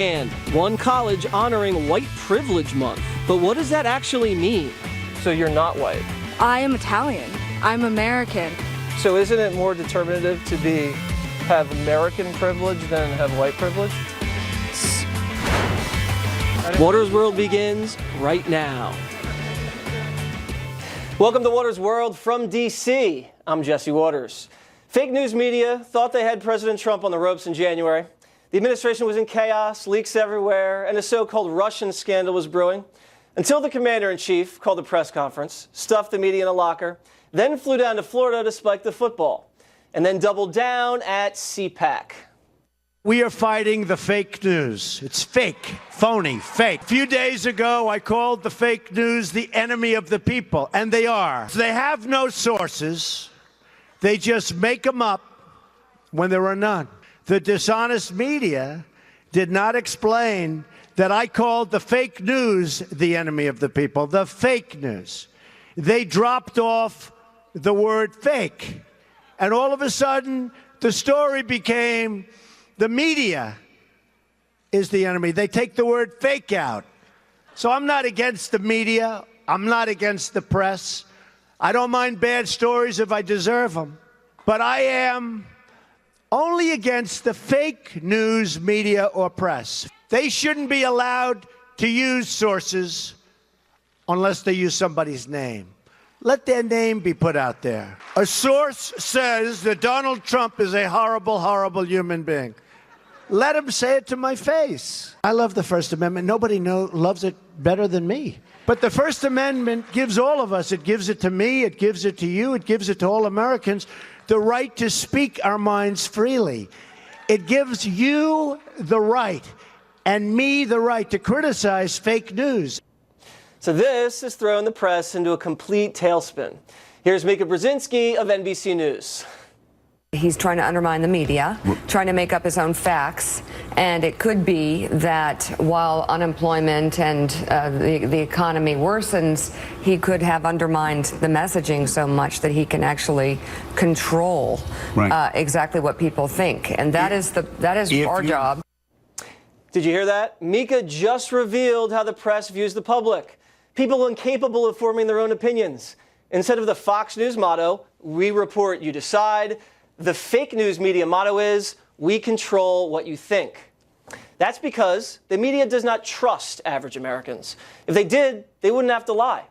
And one college honoring White Privilege Month. But what does that actually mean? So you're not white? I am Italian. I'm American. So isn't it more determinative to have American privilege than have white privilege? Waters World begins right now. Welcome to Waters World from D.C. I'm Jesse Waters. Fake news media thought they had President Trump on the ropes in January. The administration was in chaos, leaks everywhere, and a so-called Russian scandal was brewing until the commander-in-chief called a press conference, stuffed the media in a locker, then flew down to Florida to spike the football, and then doubled down at CPAC. We are fighting the fake news. It's fake, phony, fake. A few days ago, I called the fake news the enemy of the people, and they are. They have no sources. They just make them up when there are none. The dishonest media did not explain that I called the fake news the enemy of the people, the fake news. They dropped off the word fake. And all of a sudden, the story became the media is the enemy. They take the word fake out. So I'm not against the media. I'm not against the press. I don't mind bad stories if I deserve them. But I am only against the fake news media or press. They shouldn't be allowed to use sources unless they use somebody's name. Let their name be put out there. A source says that Donald Trump is a horrible, horrible human being. Let him say it to my face. I love the First Amendment. Nobody loves it better than me. But the First Amendment gives all of us, it gives it to me, it gives it to you, it gives it to all Americans, the right to speak our minds freely. It gives you the right and me the right to criticize fake news. So this is throwing the press into a complete tailspin. Here's Mika Brzezinski of NBC News. He's trying to undermine the media, trying to make up his own facts, and it could be that while unemployment and the economy worsens, he could have undermined the messaging so much that he can actually control exactly what people think, and that is our job. Did you hear that? Mika just revealed how the press views the public. People incapable of forming their own opinions. Instead of the Fox News motto, "We report, you decide," the fake news media motto is, "We control what you think." That's because the media does not trust average Americans. If they did, they wouldn't have to lie.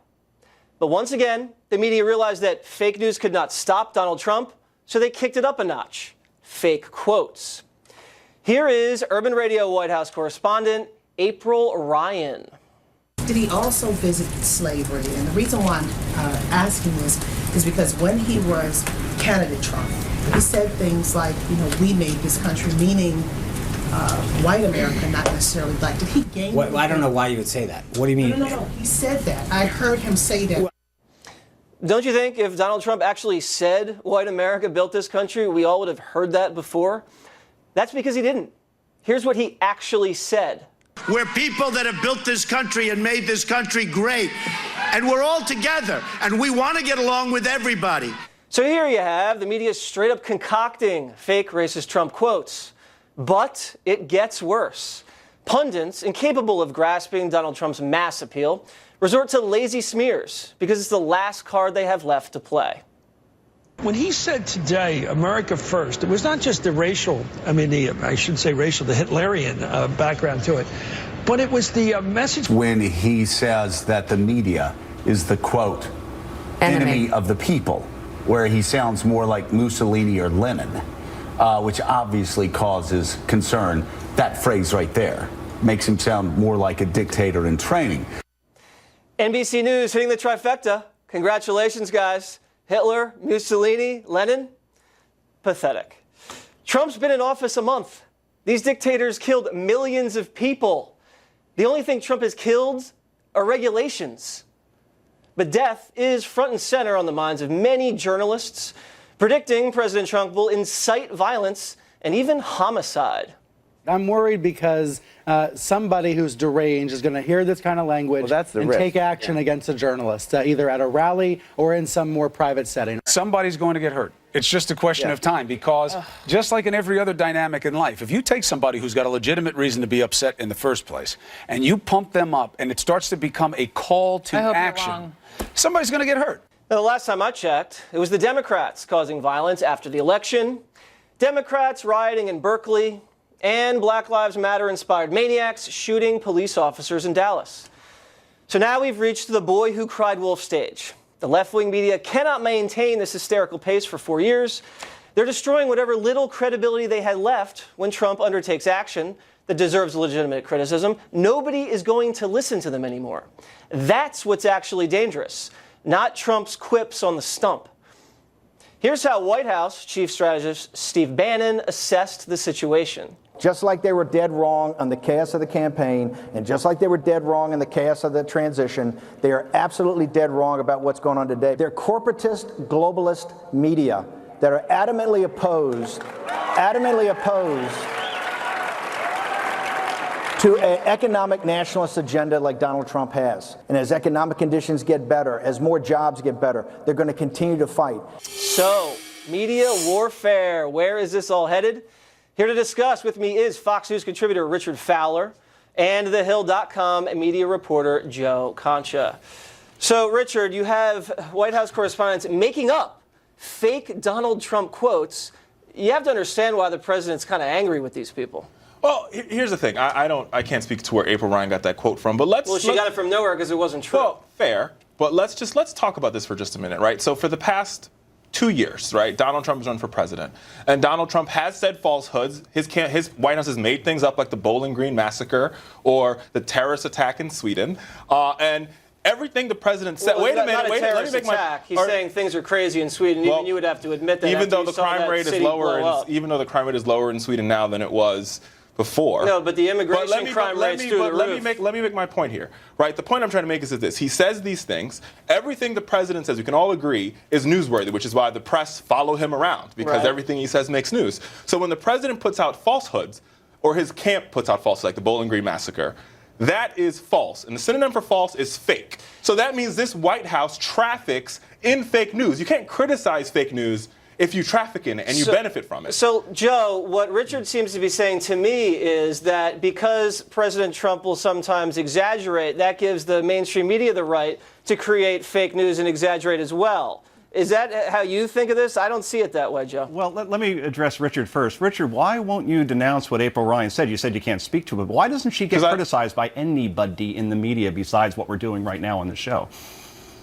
But once again, the media realized that fake news could not stop Donald Trump, so they kicked it up a notch. Fake quotes. Here is Urban Radio White House correspondent April Ryan. Did he also visit slavery? And the reason why I'm asking this is because when he was candidate Trump, he said things like, we made this country, meaning white America, not necessarily black. Did he gain? Well, I don't know why you would say that. What do you mean? No. He said that. I heard him say that. Don't you think if Donald Trump actually said white America built this country, we all would have heard that before? That's because he didn't. Here's what he actually said. We're people that have built this country and made this country great. And we're all together. And we want to get along with everybody. So here you have the media straight up concocting fake racist Trump quotes. But it gets worse. Pundits, incapable of grasping Donald Trump's mass appeal, resort to lazy smears because it's the last card they have left to play. When he said today, America first, it was not just the racial, the Hitlerian background to it, but it was the message. When he says that the media is the, quote, enemy of the people, where he sounds more like Mussolini or Lenin, which obviously causes concern. That phrase right there makes him sound more like a dictator in training. NBC News hitting the trifecta. Congratulations, guys. Hitler, Mussolini, Lenin. Pathetic. Trump's been in office a month. These dictators killed millions of people. The only thing Trump has killed are regulations. But death is front and center on the minds of many journalists, predicting President Trump will incite violence and even homicide. I'm worried because somebody who's deranged is going to hear this kind of language and take action against a journalist, either at a rally or in some more private setting. Somebody's going to get hurt. It's just a question of time, because just like in every other dynamic in life, if you take somebody who's got a legitimate reason to be upset in the first place and you pump them up and it starts to become a call to action, somebody's going to get hurt. Now, the last time I checked, it was the Democrats causing violence after the election, Democrats rioting in Berkeley, and Black Lives Matter-inspired maniacs shooting police officers in Dallas. So now we've reached the boy who cried wolf stage. The left-wing media cannot maintain this hysterical pace for 4 years. They're destroying whatever little credibility they had left when Trump undertakes action that deserves legitimate criticism. Nobody is going to listen to them anymore. That's what's actually dangerous, not Trump's quips on the stump. Here's how White House Chief Strategist Steve Bannon assessed the situation. Just like they were dead wrong on the chaos of the campaign, and just like they were dead wrong in the chaos of the transition, they are absolutely dead wrong about what's going on today. They're corporatist, globalist media that are adamantly opposed to an economic nationalist agenda like Donald Trump has. And as economic conditions get better, as more jobs get better, they're going to continue to fight. So, media warfare, where is this all headed? Here to discuss with me is Fox News contributor Richard Fowler and TheHill.com media reporter Joe Concha. So, Richard, you have White House correspondents making up fake Donald Trump quotes. You have to understand why the president's kind of angry with these people. Well, here's the thing. I can't speak to where April Ryan got that quote from, but Well, she got it from nowhere because it wasn't true. Well, fair, but let's talk about this for just a minute, right? So for the past 2 years, right, Donald Trump has run for president, and Donald Trump has said falsehoods. His White House has made things up like the Bowling Green massacre or the terrorist attack in Sweden, and everything the president said. Well, wait a minute. Not a Wait. Let me make attack. He's saying things are crazy in Sweden. Well, even you would have to admit that. Even though the crime rate is lower, even though the crime rate is lower in Sweden now than it was before. No, but the immigration crime rate's through the roof. Let me make my point here, right? The point I'm trying to make is this. He says these things. Everything the president says, we can all agree, is newsworthy, which is why the press follow him around, because everything he says makes news. So when the president puts out falsehoods, or his camp puts out falsehoods, like the Bowling Green massacre, that is false. And the synonym for false is fake. So that means this White House traffics in fake news. You can't criticize fake news if you traffic in it and you benefit from it. So, Joe, what Richard seems to be saying to me is that because President Trump will sometimes exaggerate, that gives the mainstream media the right to create fake news and exaggerate as well. Is that how you think of this? I don't see it that way, Joe. Well, let me address Richard first. Richard, why won't you denounce what April Ryan said? You said you can't speak to it, but why doesn't she get criticized by anybody in the media besides what we're doing right now on the show?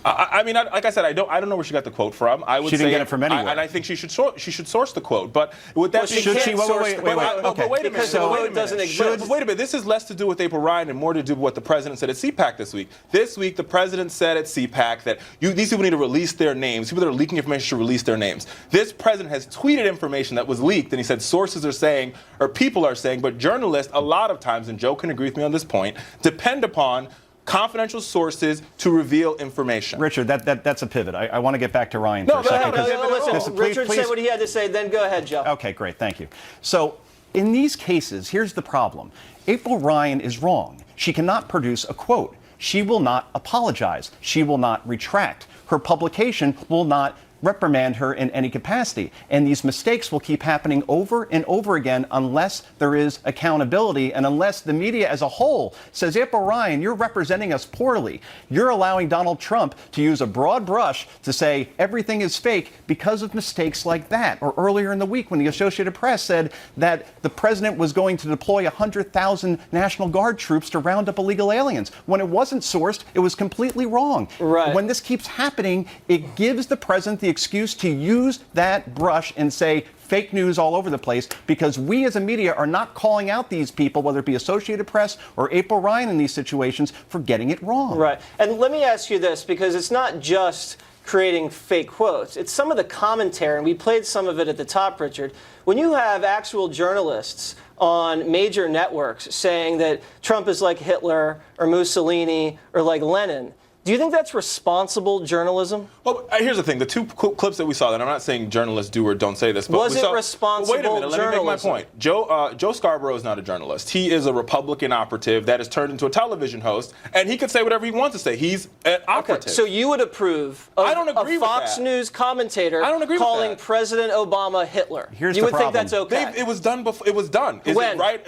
I mean, like I said, I don't know where she got the quote from. I would she didn't say get it from anywhere. and I think she should source the quote. But with that being said, wait a minute. So the quote doesn't exist. But wait a minute. This is less to do with April Ryan and more to do with what the president said at CPAC this week. This week, the president said at CPAC that these people need to release their names. People that are leaking information should release their names. This president has tweeted information that was leaked, and he said sources are saying, or people are saying, but journalists a lot of times, and Joe can agree with me on this point, depend upon confidential sources to reveal information. Richard, that's a pivot. I want to get back to Ryan for a second. Listen, Richard said what he had to say, then go ahead, Joe. Okay, great, thank you. So, in these cases, here's the problem. April Ryan is wrong. She cannot produce a quote. She will not apologize. She will not retract. Her publication will not reprimand her in any capacity. And these mistakes will keep happening over and over again unless there is accountability and unless the media as a whole says, April Ryan, you're representing us poorly. You're allowing Donald Trump to use a broad brush to say everything is fake because of mistakes like that. Or earlier in the week when the Associated Press said that the president was going to deploy 100,000 National Guard troops to round up illegal aliens. When it wasn't sourced, it was completely wrong. Right. When this keeps happening, it gives the president the excuse to use that brush and say fake news all over the place because we as a media are not calling out these people, whether it be Associated Press or April Ryan in these situations, for getting it wrong. Right. And let me ask you this, because it's not just creating fake quotes. It's some of the commentary, and we played some of it at the top, Richard. When you have actual journalists on major networks saying that Trump is like Hitler or Mussolini or like Lenin, Do you think that's responsible journalism? Well, here's the thing. The two clips that we saw, that I'm not saying journalists do or don't say this, but was we it saw, responsible wait a minute, let me make my point. Joe Scarborough is not a journalist. He is a Republican operative that has turned into a television host, and he can say whatever he wants to say. He's an operative. Okay, so you would approve of I don't agree a with Fox that. News commentator I don't agree with calling that. President Obama Hitler? Here's you the would problem. think that's okay? It was done before. It was done. Is When? it right?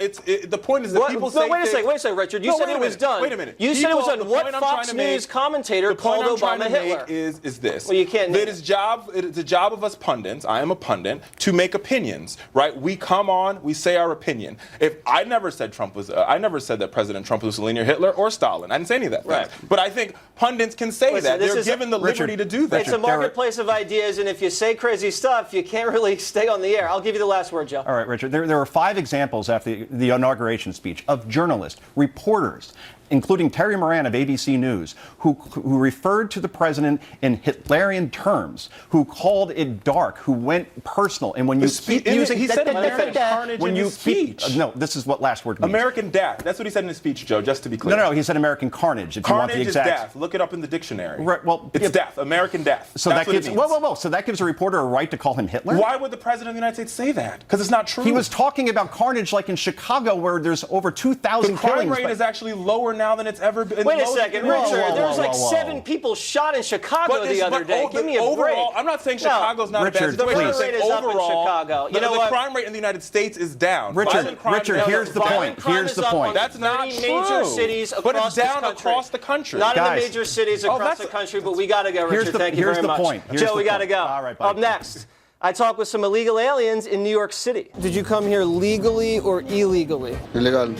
The point is that What? people No, say wait a things- second, Richard. You No, said wait a it was minute. done. Wait a minute. You said it was People- done. the What point I'm Fox trying to make- News commentator the point called I'm trying Obama to Hitler? make is this. Well, you can't name It is the job of us pundits, I am a pundit, to make opinions, right? We come on, we say our opinion. If I never said I never said that President Trump was Mussolini or Hitler or Stalin. I didn't say any of that. Right. But I think pundits can say Listen, that. this They're is given the liberty to do that. It's a marketplace of ideas, and if you say crazy stuff, you can't really stay on the air. I'll give you the last word, Joe. All right, Richard. There were 5 examples after the inauguration speech of journalists, reporters, including Terry Moran of ABC News, who referred to the president in Hitlerian terms, who called it dark, who went personal. And when you keep using, he said American carnage in his speech. No, this is what last word means. American death. That's what he said in his speech, Joe, just to be clear. No, he said American carnage. If you want the Carnage is exact. death. Look it up in the dictionary. Right, well, it's death. American death. So That's that what gives it means. whoa. So that gives a reporter a right to call him Hitler? Why would the president of the United States say that? Because it's not true. He was talking about carnage like in Chicago, where there's over 2,000 the crime killings. rate is actually lower now than it's ever been. Wait a second, Richard. There was like whoa. 7 people shot in Chicago the other day. Give me a overall, break. I'm not saying No. Chicago's not Richard, a bad situation. the I'm saying rate is up in overall, Chicago. You know the what? crime rate in the United States is down. Richard, Violent crime Richard, is down. here's the Violent point. crime Here's is the up point. on That's not 30 true. major cities But across it's down this country. across the country. Not in Guys. the major cities across that's- the country, but we got to go, Here's Richard. the- Thank you here's very the much. point. Here's Joe, the we got to point. go. All right, buddy. Up next, I talked with some illegal aliens in New York City. Did you come here legally or illegally? Illegal.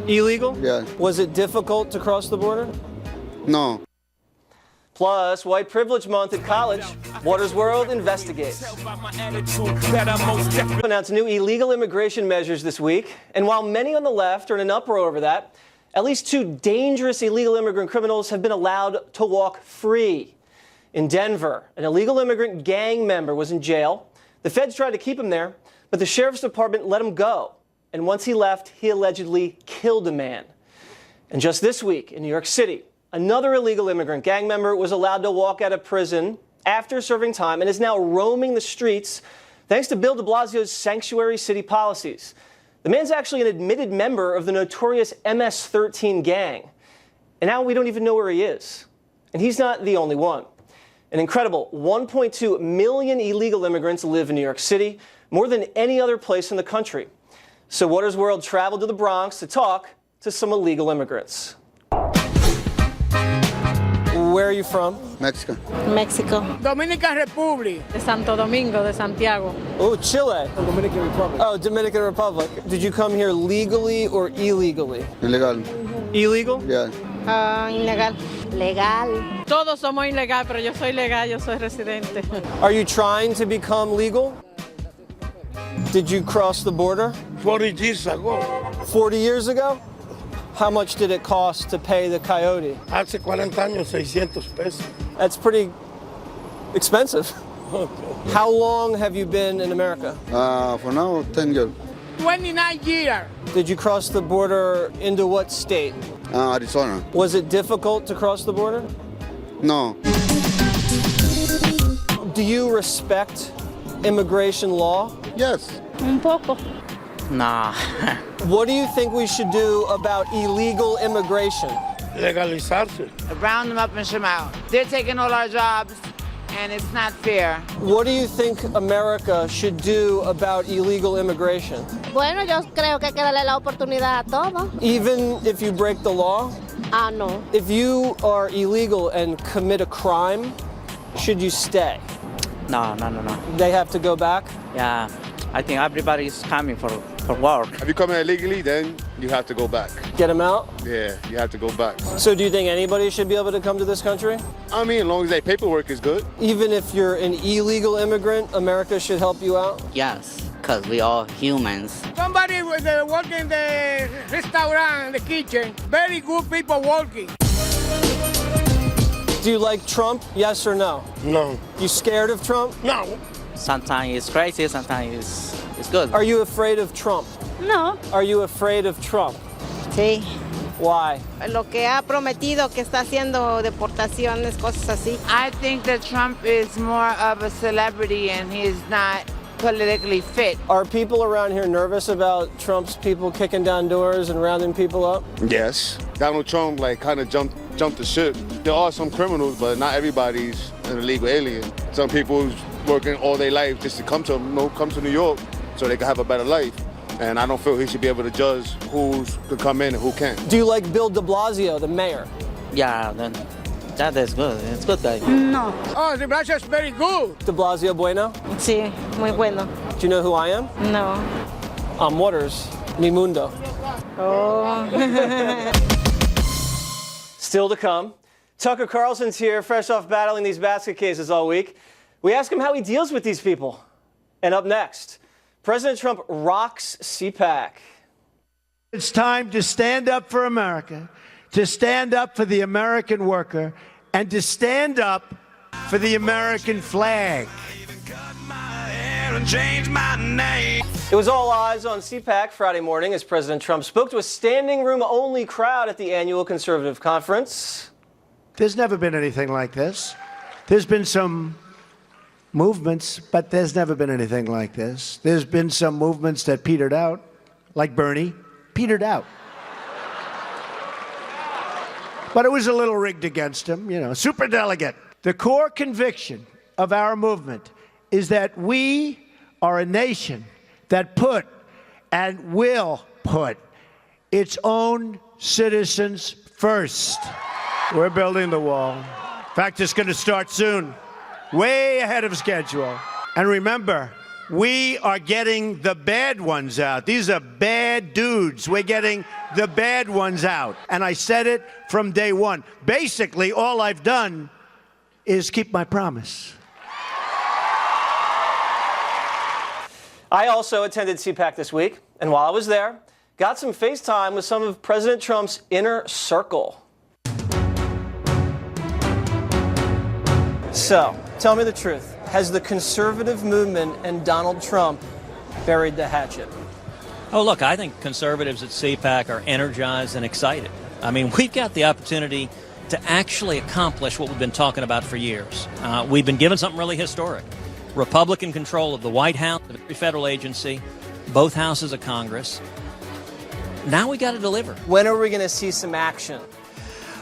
Illegal? Yeah. Was it difficult to cross the border? No. Plus, White Privilege Month at college. Waters World investigates. Announced new illegal immigration measures this week, and while many on the left are in an uproar over that, at least 2 dangerous illegal immigrant criminals have been allowed to walk free. In Denver, an illegal immigrant gang member was in jail. The feds tried to keep him there, but the sheriff's department let him go. And once he left, he allegedly killed a man. And just this week in New York City, another illegal immigrant gang member was allowed to walk out of prison after serving time and is now roaming the streets thanks to Bill de Blasio's sanctuary city policies. The man's actually an admitted member of the notorious MS-13 gang. And now we don't even know where he is. And he's not the only one. An incredible 1.2 million illegal immigrants live in New York City, more than any other place in the country. So Waters World traveled to the Bronx to talk to some illegal immigrants. Where are you from? Mexico. Mexico. Dominican Republic. De Santo Domingo, de Santiago. Oh, Chile. Dominican Republic. Oh, Dominican Republic. Did you come here legally or illegally? Illegal. Illegal? Yeah. Ilegal. Legal. Todos somos ilegal, pero yo soy legal, yo soy residente. Are you trying to become legal? Did you cross the border? 40 years ago. 40 years ago? How much did it cost to pay the coyote? Hace 40 años, 600 pesos. That's pretty expensive. How long have you been in America? For now, 10 years. 29 years. Did you cross the border into what state? Arizona. Was it difficult to cross the border? No. Do you respect immigration law? Yes. Un poco. Nah. What do you think we should do about illegal immigration? Legalizarse. Round them up and ship them out. They're taking all our jobs, and it's not fair. What do you think America should do about illegal immigration? Bueno, yo creo que hay que darle la oportunidad a todos. Even if you break the law? Ah, no. If you are illegal and commit a crime, should you stay? No. They have to go back? Yeah, I think everybody's coming for work. If you come here illegally, then you have to go back. Get them out? Yeah, you have to go back. So do you think anybody should be able to come to this country? I mean, as long as their paperwork is good. Even if you're an illegal immigrant, America should help you out? Yes, because we all humans. Somebody working in the restaurant, the kitchen. Very good people working. Do you like Trump? Yes or no? No. You scared of Trump? No. Sometimes it's crazy, sometimes it's good. Are you afraid of Trump? No. Are you afraid of Trump? Sí. Why? Lo que ha prometido que está haciendo deportaciones, cosas así. I think that Trump is more of a celebrity and he is not politically fit. Are people around here nervous about Trump's people kicking down doors and rounding people up? Yes. Donald Trump kind of jumped the ship. There are some criminals, but not everybody's an illegal alien. Some people who's working all their life just to come to New York so they can have a better life. And I don't feel he should be able to judge who could come in and who can't. Do you like Bill de Blasio, the mayor? Yeah, that is good. It's good guy. No. Oh, de Blasio is very good. De Blasio bueno? Sí, muy bueno. Do you know who I am? No. I'm Waters, Mi Mundo. Oh. Still to come. Tucker Carlson's here, fresh off battling these basket cases all week. We ask him how he deals with these people. And up next, President Trump rocks CPAC. It's time to stand up for America, to stand up for the American worker, and to stand up for the American flag. It was all eyes on CPAC Friday morning as President Trump spoke to a standing room only crowd at the annual conservative conference. There's never been anything like this. There's been some movements, but there's never been anything like this. There's been some movements that petered out, like Bernie, petered out. But it was a little rigged against him, superdelegate. The core conviction of our movement is that we are a nation that put and will put its own citizens first. We're building the wall. In fact, it's going to start soon. Way ahead of schedule. And remember, we are getting the bad ones out. These are bad dudes. We're getting the bad ones out. And I said it from day one. Basically, all I've done is keep my promise. I also attended CPAC this week, and while I was there, got some FaceTime with some of President Trump's inner circle. So, tell me the truth. Has the conservative movement and Donald Trump buried the hatchet? Oh, look, I think conservatives at CPAC are energized and excited. I mean, we've got the opportunity to actually accomplish what we've been talking about for years. We've been given something really historic. Republican control of the White House, of every federal agency, both houses of Congress. Now we got to deliver. When are we going to see some action?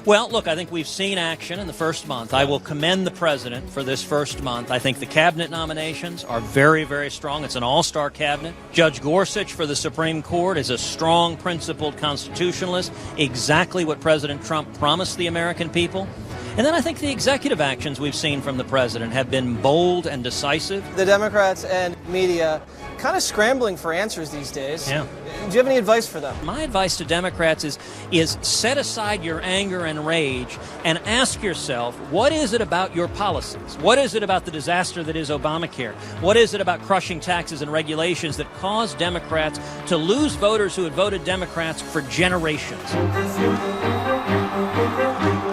Well, look, I think we've seen action in the first month. I will commend the president for this first month. I think the cabinet nominations are very, very strong. It's an all-star cabinet. Judge Gorsuch for the Supreme Court is a strong, principled constitutionalist, exactly what President Trump promised the American people. And then I think the executive actions we've seen from the president have been bold and decisive. The Democrats and media kind of scrambling for answers these days. Yeah. Do you have any advice for them? My advice to Democrats is set aside your anger and rage and ask yourself, what is it about your policies? What is it about the disaster that is Obamacare? What is it about crushing taxes and regulations that caused Democrats to lose voters who had voted Democrats for generations?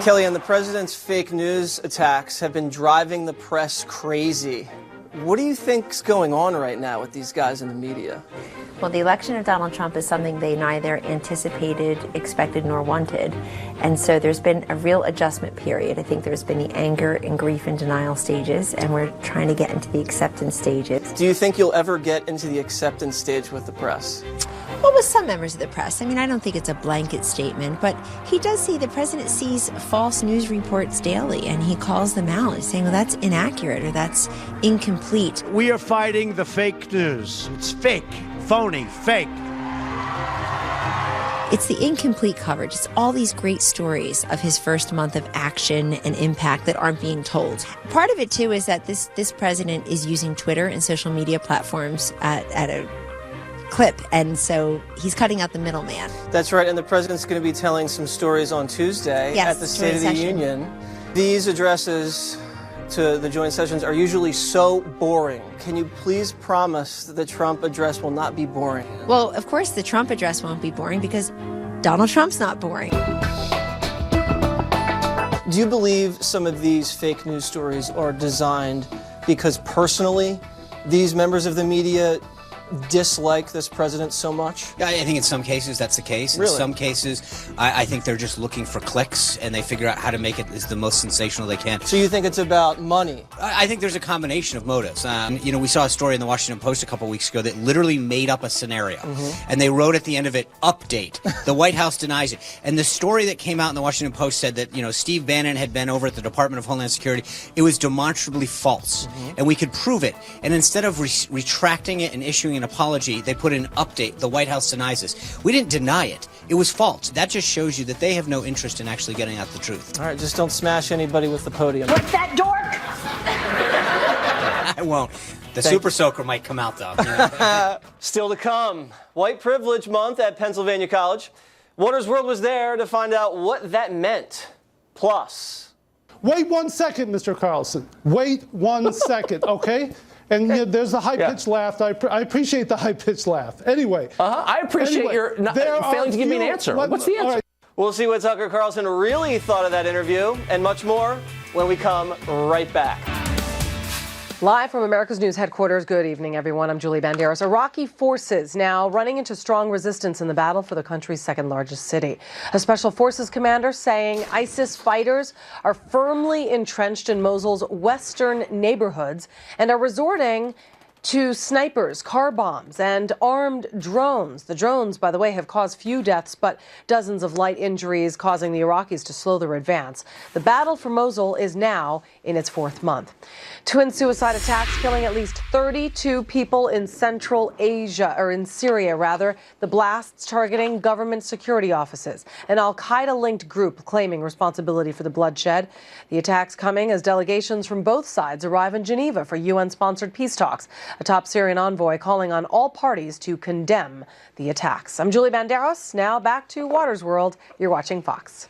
Kellyanne, the president's fake news attacks have been driving the press crazy. What do you think's going on right now with these guys in the media? Well, the election of Donald Trump is something they neither anticipated, expected, nor wanted. And so there's been a real adjustment period. I think there's been the anger and grief and denial stages, and we're trying to get into the acceptance stages. Do you think you'll ever get into the acceptance stage with the press? Well, with some members of the press. I mean, I don't think it's a blanket statement, but he does see, the president sees false news reports daily, and he calls them out, saying, well, that's inaccurate or that's incomplete. We are fighting the fake news. It's fake, phony, fake. It's the incomplete coverage. It's all these great stories of his first month of action and impact that aren't being told. Part of it, too, is that this president is using Twitter and social media platforms at a clip, and so he's cutting out the middleman. That's right, and the president's going to be telling some stories on Tuesday at the State of the Union. These addresses to the joint sessions are usually so boring. Can you please promise that the Trump address will not be boring? Well, of course the Trump address won't be boring because Donald Trump's not boring. Do you believe some of these fake news stories are designed because personally these members of the media dislike this president so much? I think in some cases that's the case. Really? In some cases, I think they're just looking for clicks and they figure out how to make it as the most sensational they can. So you think it's about money? I think there's a combination of motives. We saw a story in the Washington Post a couple weeks ago that literally made up a scenario. And they wrote at the end of it, update. The White House denies it. And the story that came out in the Washington Post said that, Steve Bannon had been over at the Department of Homeland Security. It was demonstrably false. And we could prove it. And instead of retracting it and issuing an apology, they put an update. The White House denies this. We didn't deny it. It was false. That just shows you that they have no interest in actually getting out the truth. All right, just don't smash anybody with the podium. What's that dork? I won't. The Super Soaker might come out, though. Still to come. White Privilege Month at Pennsylvania College. Water's World was there to find out what that meant. Plus... Wait 1 second, Mr. Carlson. Wait 1 second, okay? And there's a high-pitched laugh. I appreciate the high-pitched laugh. Anyway. I appreciate your failing to give me an answer. What's the answer? Right. We'll see what Tucker Carlson really thought of that interview and much more when we come right back. Live from America's News headquarters, good evening, everyone. I'm Julie Banderas. Iraqi forces now running into strong resistance in the battle for the country's second largest city. A special forces commander saying ISIS fighters are firmly entrenched in Mosul's western neighborhoods and are resorting to snipers, car bombs, and armed drones. The drones, by the way, have caused few deaths, but dozens of light injuries, causing the Iraqis to slow their advance. The battle for Mosul is now in its fourth month. Twin suicide attacks killing at least 32 people in Central Asia, or in Syria, rather. The blasts targeting government security offices. An al-Qaeda-linked group claiming responsibility for the bloodshed. The attacks coming as delegations from both sides arrive in Geneva for UN-sponsored peace talks. A top Syrian envoy calling on all parties to condemn the attacks. I'm Julie Banderas. Now back to Water's World. You're watching Fox.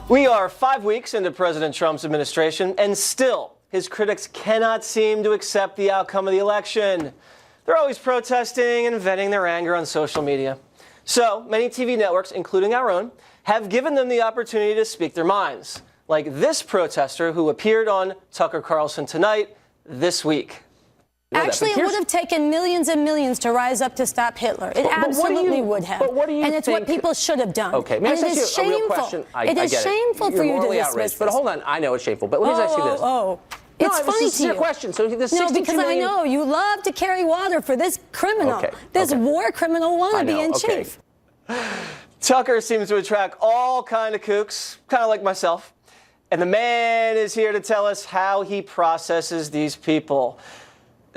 We are 5 weeks into President Trump's administration, and still his critics cannot seem to accept the outcome of the election. They're always protesting and venting their anger on social media. So many TV networks, including our own, have given them the opportunity to speak their minds, like this protester who appeared on Tucker Carlson Tonight this week. Actually, it would have taken millions and millions to rise up to stop Hitler. It absolutely would have. But what do you And it's what people should have done. Okay, may I ask you a real question? It is shameful for you to dismiss this. But hold on, I know it's shameful. But let me ask you this. It's funny to you. This is your question. So the 62 No, because I know you love to carry water for this criminal, this war criminal wannabe in chief. Tucker seems to attract all kind of kooks, kind of like myself. And the man is here to tell us how he processes these people.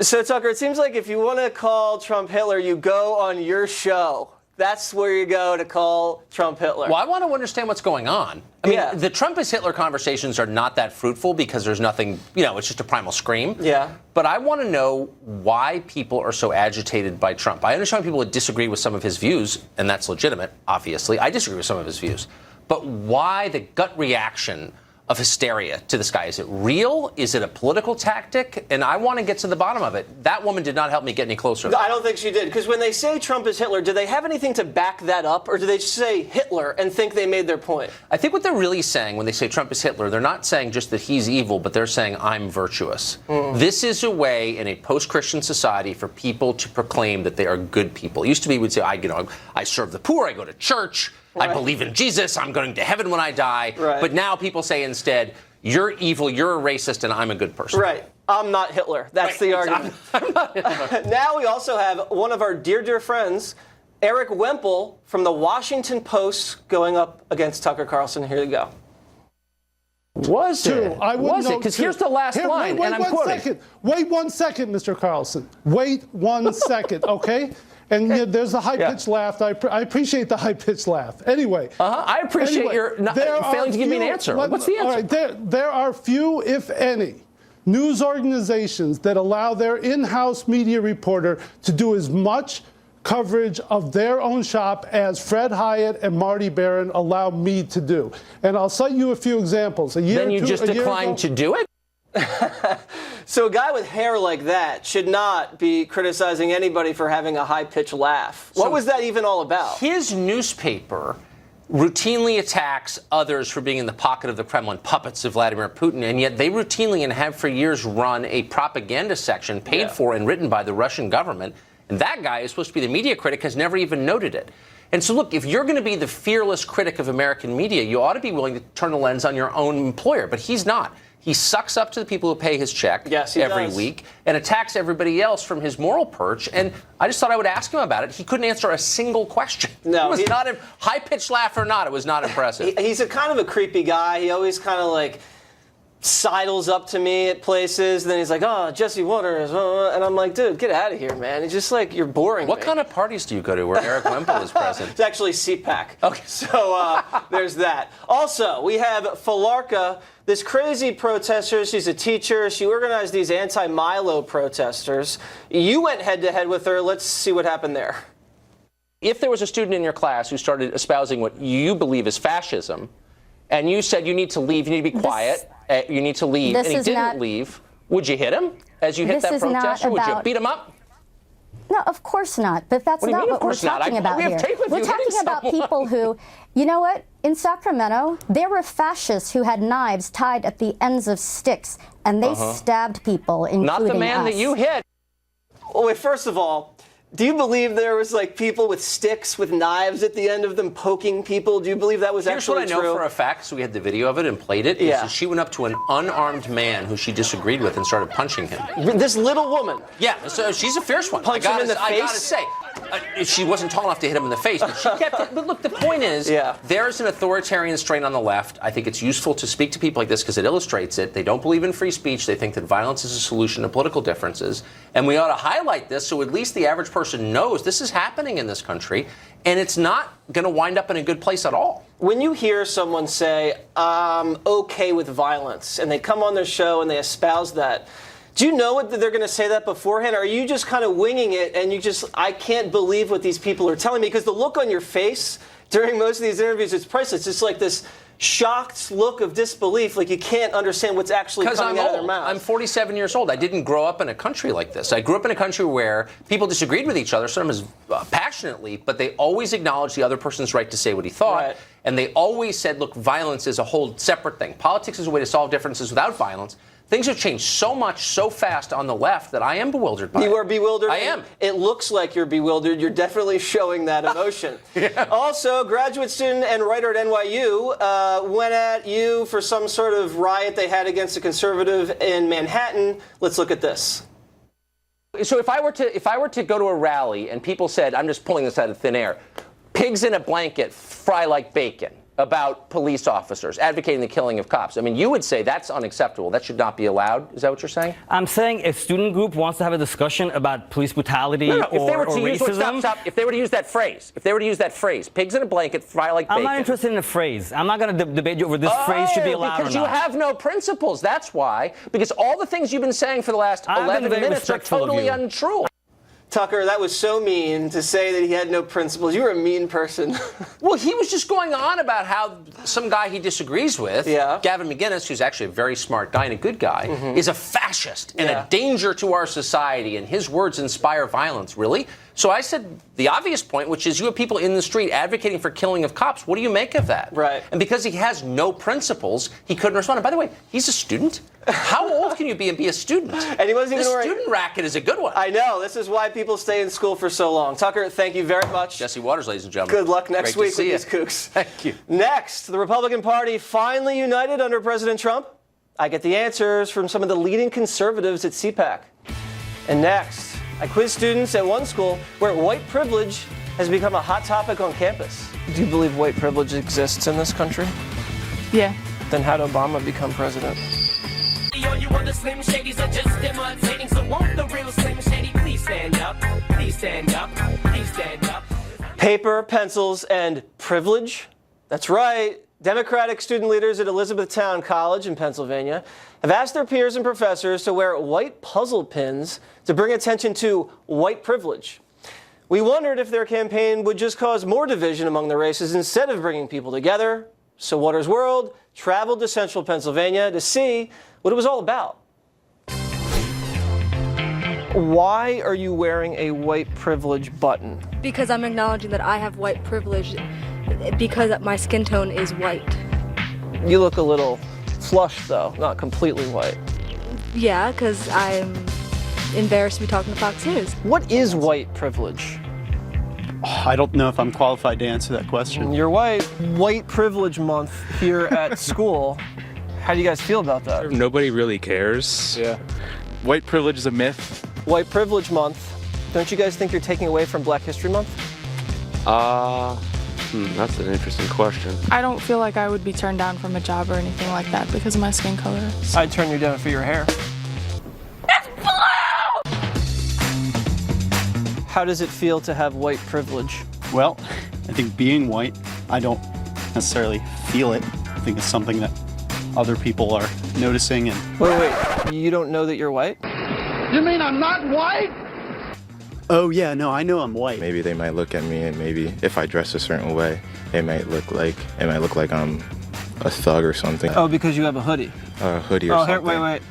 So, Tucker, it seems like if you want to call Trump Hitler, you go on your show. That's where you go to call Trump Hitler. Well, I want to understand what's going on. I mean, the Trump is Hitler conversations are not that fruitful because there's nothing, it's just a primal scream. Yeah. But I want to know why people are so agitated by Trump. I understand people would disagree with some of his views, and that's legitimate, obviously. I disagree with some of his views. But why the gut reaction of hysteria to this guy? Is it real? Is it a political tactic? And I want to get to the bottom of it. That woman did not help me get any closer. I don't think she did. Because when they say Trump is Hitler, do they have anything to back that up? Or do they just say Hitler and think they made their point? I think what they're really saying when they say Trump is Hitler, they're not saying just that he's evil, but they're saying I'm virtuous. This is a way in a post-Christian society for people to proclaim that they are good people. It used to be we'd say, I serve the poor, I go to church. I believe in Jesus. I'm going to heaven when I die. Right. But now people say instead, you're evil, you're a racist, and I'm a good person. Right. I'm not Hitler. That's the argument. I'm not Hitler. Now we also have one of our dear, dear friends, Eric Wemple from the Washington Post, going up against Tucker Carlson. Here you go. Was it? Because here's the last line, wait, and I'm quoting. Wait 1 second, Mr. Carlson. Wait 1 second, okay? And there's a high-pitched laugh. I appreciate the high-pitched laugh. Anyway. I appreciate your failing to give me an answer. What's the answer? All right, there are few, if any, news organizations that allow their in-house media reporter to do as much coverage of their own shop as Fred Hyatt and Marty Baron allow me to do. And I'll cite you a few examples. Then you just declined to do it? So a guy with hair like that should not be criticizing anybody for having a high-pitched laugh. What was that even all about? His newspaper routinely attacks others for being in the pocket of the Kremlin, puppets of Vladimir Putin, and yet they routinely and have for years run a propaganda section paid for and written by the Russian government. And that guy is supposed to be the media critic, has never even noted it. And so, look, if you're going to be the fearless critic of American media, you ought to be willing to turn the lens on your own employer. But he's not. He sucks up to the people who pay his check every week and attacks everybody else from his moral perch. And I just thought I would ask him about it. He couldn't answer a single question. No, it was not a high-pitched laugh or not. It was not impressive. He's a kind of a creepy guy. He always kind of like sidles up to me at places. And then he's like, "Oh, Jesse Waters," and I'm like, "Dude, get out of here, man." It's just like you're boring. What kind of parties do you go to where Eric Wemple is present? It's actually CPAC. Okay, so there's that. Also, we have Falarka. This crazy protester, she's a teacher. She organized these anti-Milo protesters. You went head-to-head with her. Let's see what happened there. If there was a student in your class who started espousing what you believe is fascism, and you said you need to leave, you need to be quiet, you need to leave, and he didn't leave, would you hit him as you hit that protester? Would you beat him up? No, of course not. But that's not what we're talking about here. We're talking about people who, you know what? In Sacramento, there were fascists who had knives tied at the ends of sticks, and they stabbed people, including Not the man that you hit. Well, wait, first of all, do you believe there was like people with sticks with knives at the end of them poking people? Do you believe that was actually true? Here's what I know for a fact, so we had the video of it and played it. Yeah. She went up to an unarmed man who she disagreed with and started punching him. This little woman? Yeah, so she's a fierce one. Punch him in the face? I gotta say, she wasn't tall enough to hit him in the face, but she kept it. But look, the point is, there's an authoritarian strain on the left. I think it's useful to speak to people like this because it illustrates it. They don't believe in free speech. They think that violence is a solution to political differences. And we ought to highlight this so at least the average person knows this is happening in this country, and it's not going to wind up in a good place at all. When you hear someone say, "I'm okay with violence," and they come on their show and they espouse that, do you know what they're going to say that beforehand? Or are you just kind of winging it and I can't believe what these people are telling me? Because the look on your face during most of these interviews is priceless. It's like this shocked look of disbelief, like you can't understand what's actually coming out of their mouth. I'm 47 years old. I didn't grow up in a country like this. I grew up in a country where people disagreed with each other, sometimes passionately, but they always acknowledged the other person's right to say what he thought. Right. And they always said, look, violence is a whole separate thing. Politics is a way to solve differences without violence. Things have changed so much, so fast on the left that I am bewildered by it. You are bewildered? I am. It looks like you're bewildered. You're definitely showing that emotion. Also, graduate student and writer at NYU went at you for some sort of riot they had against a conservative in Manhattan. Let's look at this. So if I were to go to a rally and people said, I'm just pulling this out of thin air, pigs in a blanket fry like bacon, about police officers advocating the killing of cops. I mean, you would say that's unacceptable. That should not be allowed. Is that what you're saying? I'm saying if student group wants to have a discussion about police brutality or racism. If they were to use that phrase, pigs in a blanket, fry like bacon. I'm not interested in the phrase. I'm not going to debate you over this phrase should be allowed or not. Because you have no principles. That's why. Because all the things you've been saying for the last 11 minutes are totally untrue. Tucker, that was so mean to say that he had no principles. You were a mean person. Well, he was just going on about how some guy he disagrees with, Gavin McInnes, who's actually a very smart guy and a good guy, is a fascist and a danger to our society, and his words inspire violence. Really? So I said the obvious point, which is you have people in the street advocating for killing of cops. What do you make of that? Right. And because he has no principles, he couldn't respond. And by the way, he's a student. How old can you be and be a student? And he wasn't even the student racket is a good one. I know. This is why people stay in school for so long. Tucker, thank you very much. Jesse Waters, ladies and gentlemen. Good luck next week with these kooks. Thank you. Next, the Republican Party finally united under President Trump. I get the answers from some of the leading conservatives at CPAC. And next, I quiz students at one school where white privilege has become a hot topic on campus. Do you believe white privilege exists in this country? Yeah. Then how did Obama become president? You other Slim Shadys are just imitating, so won't the real Slim Shady please stand up? Please stand up. Please stand up. Paper, pencils, and privilege? That's right. Democratic student leaders at Elizabethtown College in Pennsylvania have asked their peers and professors to wear white puzzle pins to bring attention to white privilege. We wondered if their campaign would just cause more division among the races instead of bringing people together. So Waters World traveled to central Pennsylvania to see what it was all about. Why are you wearing a white privilege button? Because I'm acknowledging that I have white privilege. Because my skin tone is white. You look a little flushed, though, not completely white. Yeah, because I'm embarrassed to be talking to Fox News. What is white privilege? I don't know if I'm qualified to answer that question. You're white. White Privilege Month here at school. How do you guys feel about that? Nobody really cares. Yeah. White privilege is a myth. White Privilege Month. Don't you guys think you're taking away from Black History Month? That's an interesting question. I don't feel like I would be turned down from a job or anything like that because of my skin color. I'd turn you down for your hair. It's blue! How does it feel to have white privilege? Well, I think being white, I don't necessarily feel it. I think it's something that other people are noticing. And Wait, you don't know that you're white? You mean I'm not white? oh yeah, no, I know I'm white. Maybe they might look at me, and maybe if I dress a certain way, it might look like I'm a thug or something. Oh, because you have a hoodie. A hoodie or something. Here, wait.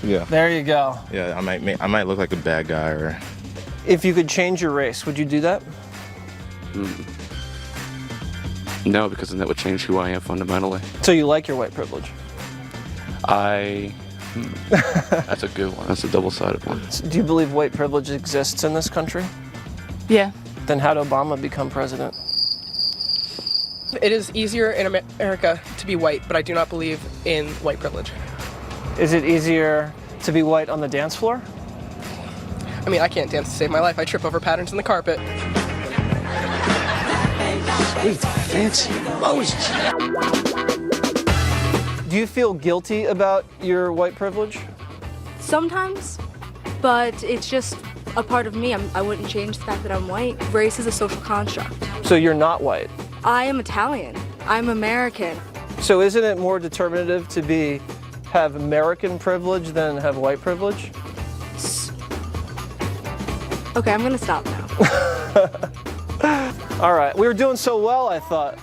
Yeah. There you go. Yeah, I might look like a bad guy or. If you could change your race, would you do that? No, because then that would change who I am fundamentally. So you like your white privilege? That's a good one. That's a double-sided one. Do you believe white privilege exists in this country? Yeah. Then how'd Obama become president? It is easier in America to be white, but I do not believe in white privilege. Is it easier to be white on the dance floor? I mean, I can't dance to save my life. I trip over patterns in the carpet. Sweet, fancy Moses. Do you feel guilty about your white privilege? Sometimes, but it's just a part of me. I wouldn't change the fact that I'm white. Race is a social construct. So you're not white? I am Italian. I'm American. So isn't it more determinative to have American privilege than have white privilege? Okay, I'm gonna stop now. All right, we were doing so well, I thought.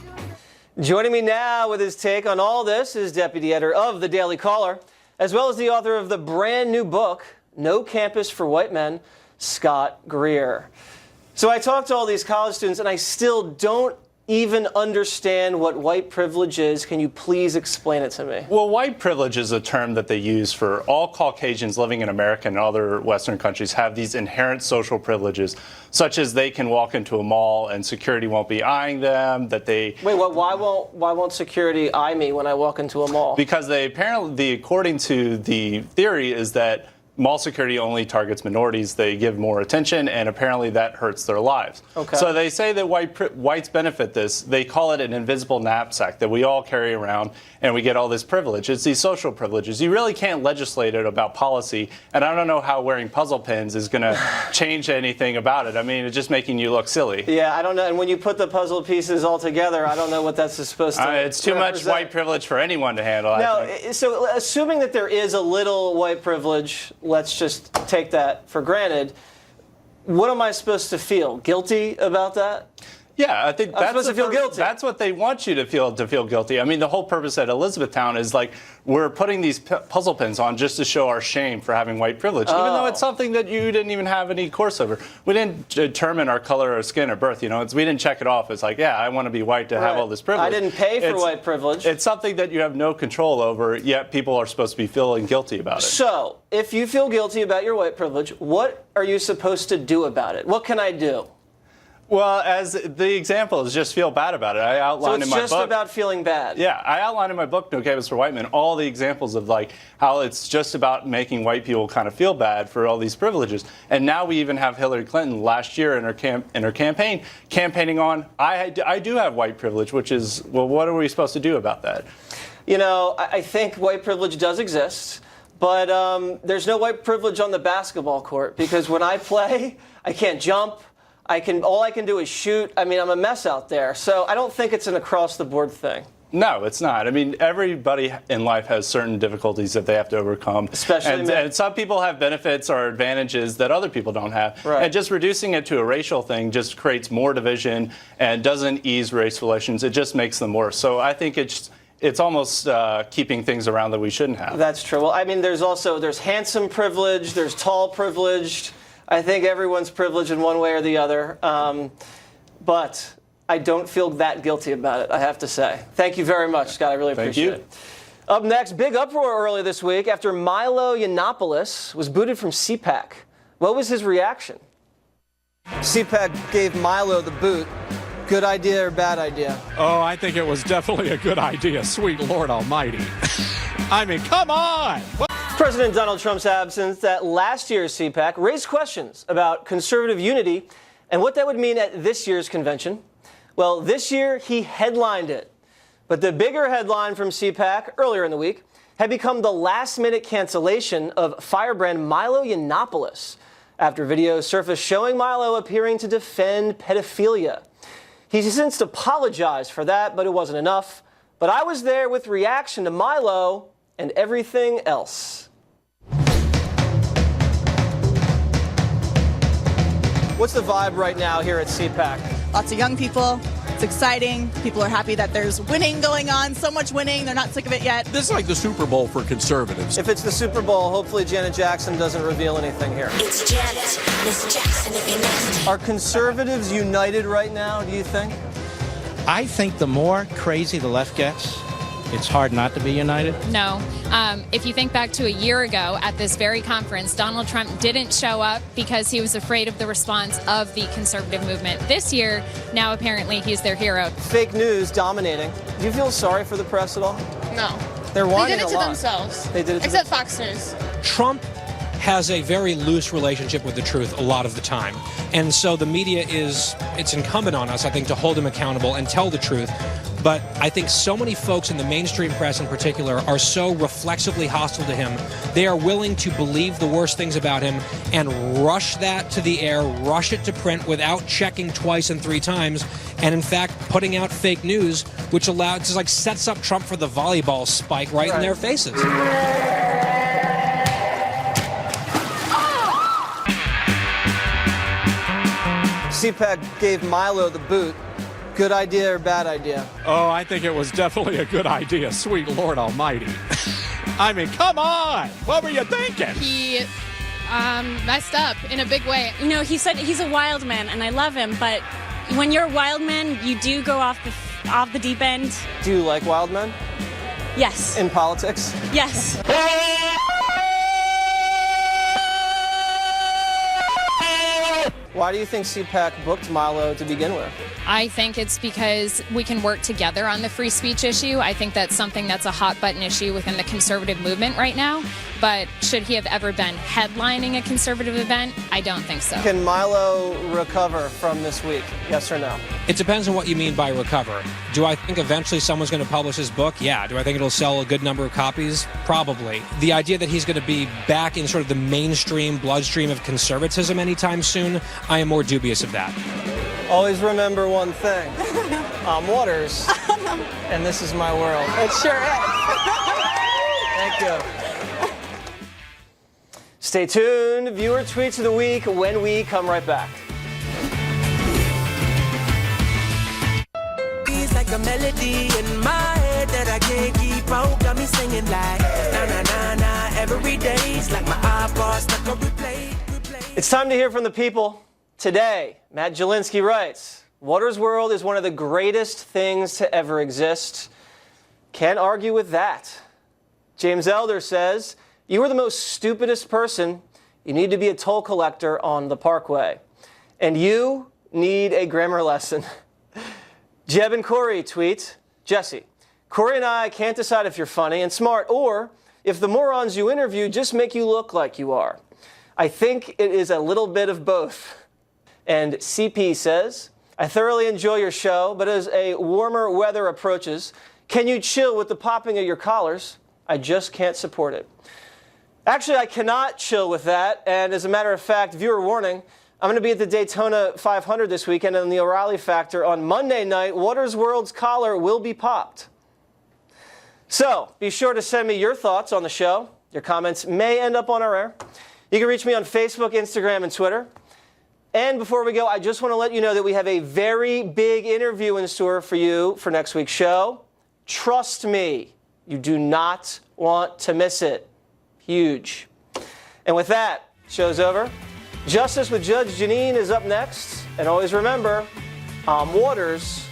Joining me now with his take on all this is Deputy Editor of The Daily Caller, as well as the author of the brand new book, No Campus for White Men, Scott Greer. So I talked to all these college students, and I still don't even understand what white privilege is. Can you please explain it to me? Well, white privilege is a term that they use for all Caucasians living in America and other Western countries have these inherent social privileges, such as they can walk into a mall and security won't be eyeing them, that they... Wait, why won't security eye me when I walk into a mall? Because according to the theory, is that mall security only targets minorities. They give more attention, and apparently that hurts their lives. Okay. So they say that whites benefit this. They call it an invisible knapsack that we all carry around, and we get all this privilege. It's these social privileges. You really can't legislate it about policy, and I don't know how wearing puzzle pins is going to change anything about it. I mean, it's just making you look silly. Yeah, I don't know. And when you put the puzzle pieces all together, I don't know what that's supposed to It's too much white privilege for anyone to handle. No, so assuming that there is a little white privilege, let's just take that for granted. What am I supposed to feel? Guilty about that? Yeah, I think I'm supposed to feel guilty. That's what they want you to feel guilty. I mean, the whole purpose at Elizabethtown is like we're putting these puzzle pins on just to show our shame for having white privilege, even though it's something that you didn't even have any course over. We didn't determine our color of skin at birth. We didn't check it off. It's like, yeah, I want to be white to have all this privilege. I didn't pay for white privilege. It's something that you have no control over, yet people are supposed to be feeling guilty about it. So, if you feel guilty about your white privilege, what are you supposed to do about it? What can I do? Well, as the example is just feel bad about it. I outlined in my book. So it's just about feeling bad. Yeah, I outlined in my book, No Campus for White Men, all the examples of like how it's just about making white people kind of feel bad for all these privileges. And now we even have Hillary Clinton last year in her campaign campaigning on I do have white privilege, which is, well, what are we supposed to do about that? You know, I think white privilege does exist, but there's no white privilege on the basketball court because when I play, I can't jump. All I can do is shoot. I mean, I'm a mess out there. So I don't think it's an across-the-board thing. No, it's not. I mean, everybody in life has certain difficulties that they have to overcome. Especially men. And some people have benefits or advantages that other people don't have. Right. And just reducing it to a racial thing just creates more division and doesn't ease race relations. It just makes them worse. So I think it's almost keeping things around that we shouldn't have. That's true. Well, I mean, there's handsome privilege, there's tall privileged. I think everyone's privileged in one way or the other. But I don't feel that guilty about it, I have to say. Thank you very much, Scott. I really appreciate it. Up next, big uproar earlier this week after Milo Yiannopoulos was booted from CPAC. What was his reaction? CPAC gave Milo the boot. Good idea or bad idea? Oh, I think it was definitely a good idea. Sweet Lord Almighty. I mean, come on! What? President Donald Trump's absence at last year's CPAC raised questions about conservative unity and what that would mean at this year's convention. Well, this year he headlined it. But the bigger headline from CPAC earlier in the week had become the last-minute cancellation of firebrand Milo Yiannopoulos after videos surfaced showing Milo appearing to defend pedophilia. He's since apologized for that, but it wasn't enough. But I was there with reaction to Milo and everything else. What's the vibe right now here at CPAC? Lots of young people. It's exciting. People are happy that there's winning going on. So much winning. They're not sick of it yet. This is like the Super Bowl for conservatives. If it's the Super Bowl, hopefully Janet Jackson doesn't reveal anything here. It's Janet, Miss Jackson if you're nasty. Are conservatives united right now, do you think? I think the more crazy the left gets, it's hard not to be united. No. If you think back to a year ago at this very conference, Donald Trump didn't show up because he was afraid of the response of the conservative movement. This year, now apparently he's their hero. Fake news dominating. Do you feel sorry for the press at all? No. They're whining They did it a to lot. themselves. They did it to Except Fox News. Trump has a very loose relationship with the truth a lot of the time. And so the media it's incumbent on us, I think, to hold him accountable and tell the truth. But I think so many folks in the mainstream press in particular are so reflexively hostile to him. They are willing to believe the worst things about him and rush that to the air, rush it to print without checking twice and three times. And in fact, putting out fake news, which sets up Trump for the volleyball spike right in their faces. CPAC gave Milo the boot. Good idea or bad idea? Oh, I think it was definitely a good idea. Sweet Lord Almighty. I mean, come on! What were you thinking? He messed up in a big way. You know, he said he's a wild man, and I love him, but when you're a wild man, you do go off the deep end. Do you like wild men? Yes. In politics? Yes. Why do you think CPAC booked Milo to begin with? I think it's because we can work together on the free speech issue. I think that's something that's a hot button issue within the conservative movement right now. But should he have ever been headlining a conservative event? I don't think so. Can Milo recover from this week? Yes or no? It depends on what you mean by recover. Do I think eventually someone's going to publish his book? Yeah. Do I think it'll sell a good number of copies? Probably. The idea that he's going to be back in sort of the mainstream bloodstream of conservatism anytime soon, I am more dubious of that. Always remember one thing. I'm Waters, and this is my world. It sure is. Thank you. Stay tuned. Viewer tweets of the week when we come right back. It's like a melody in my head that I can't keep out. Got me singing like na na na na every day. It's like my iPod stuck on replay. It's time to hear from the people. Today, Matt Jelinski writes, Waters World is one of the greatest things to ever exist. Can't argue with that. James Elder says, you are the most stupidest person. You need to be a toll collector on the Parkway. And you need a grammar lesson. Jeb and Corey tweet, Jesse, Corey and I can't decide if you're funny and smart or if the morons you interview just make you look like you are. I think it is a little bit of both. And CP says, I thoroughly enjoy your show, but as a warmer weather approaches, can you chill with the popping of your collars? I just can't support it. Actually, I cannot chill with that. And as a matter of fact, viewer warning, I'm going to be at the Daytona 500 this weekend and the O'Reilly Factor on Monday night. Waters World's collar will be popped. So be sure to send me your thoughts on the show. Your comments may end up on our air. You can reach me on Facebook, Instagram, and Twitter. And before we go, I just want to let you know that we have a very big interview in store for you for next week's show. Trust me, you do not want to miss it. Huge. And with that, show's over. Justice with Judge Jeanine is up next. And always remember, Waters